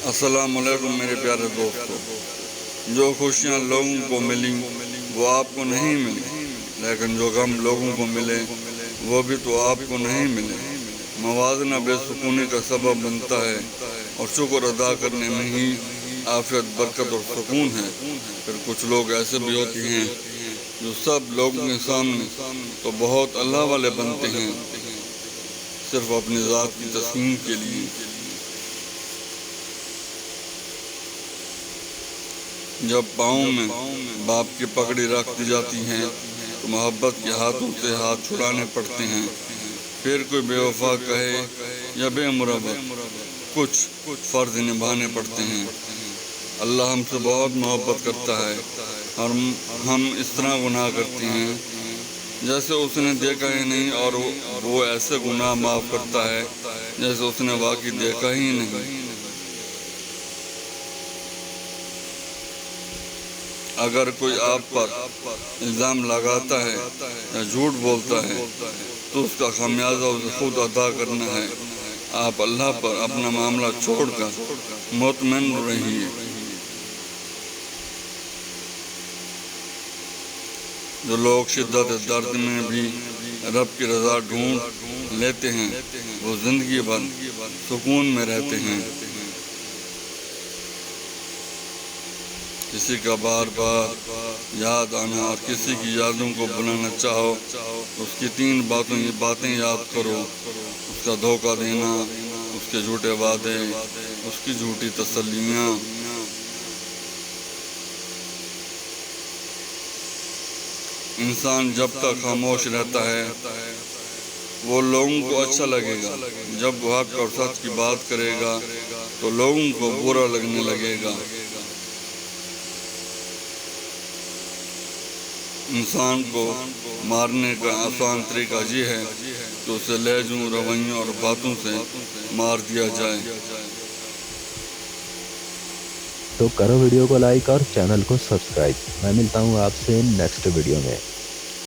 السلام علیکم میرے پیارے دوستو، جو خوشیاں لوگوں کو ملیں وہ آپ کو نہیں ملی، لیکن جو غم لوگوں کو ملے وہ بھی تو آپ کو نہیں ملے۔ موازنہ بے سکونی کا سبب بنتا ہے اور شکر ادا کرنے میں ہی عافیت، برکت اور سکون ہے۔ پھر کچھ لوگ ایسے بھی ہوتے ہیں جو سب لوگوں کے سامنے تو بہت اللہ والے بنتے ہیں، صرف اپنی ذات کی تسکین کے لیے۔ جب پاؤں میں باپ کی پگڑی رکھ دی جاتی ہے تو محبت کے ہاتھوں سے ہاتھ چھڑانے پڑتے ہیں۔ پھر کوئی بے وفا کہے یا بے مربت، کچھ فرض نبھانے پڑتے ہیں۔ اللہ ہم سے بہت محبت کرتا ہے اور ہم اس طرح گناہ کرتے ہیں جیسے اس نے دیکھا ہی نہیں، اور وہ ایسے گناہ معاف کرتا ہے جیسے اس نے واقعی دیکھا ہی نہیں۔ اگر کوئی آپ پر الزام لگاتا ہے یا جھوٹ بولتا ہے تو اس کا خمیازہ اسے خود ادا کرنا ہے۔ آپ اللہ پر اپنا معاملہ چھوڑ کر مطمئن رہیے۔ جو لوگ شدت درد میں بھی رب کی رضا ڈھونڈ لیتے ہیں وہ زندگی بھر سکون میں رہتے ہیں۔ کسی کا بار بار یاد آنا اور کسی کی یادوں کو بلانا چاہو، اس کی 3 باتیں یاد کرو: اس کا دھوکہ دینا، اس کے جھوٹے وعدے، اس کی جھوٹی تسلیاں۔ انسان جب تک خاموش رہتا ہے وہ لوگوں کو اچھا لگے گا، جب وہ حق اور سچ کی بات کرے گا تو لوگوں کو برا لگنے لگے گا۔ انسان کو مارنے کا آسان طریقہ یہ ہے کہ اسے لہجوں، رویوں اور باتوں سے مار دیا جائے۔ تو کرو ویڈیو کو لائک اور چینل کو سبسکرائب۔ میں ملتا ہوں آپ سے نیکسٹ ویڈیو میں۔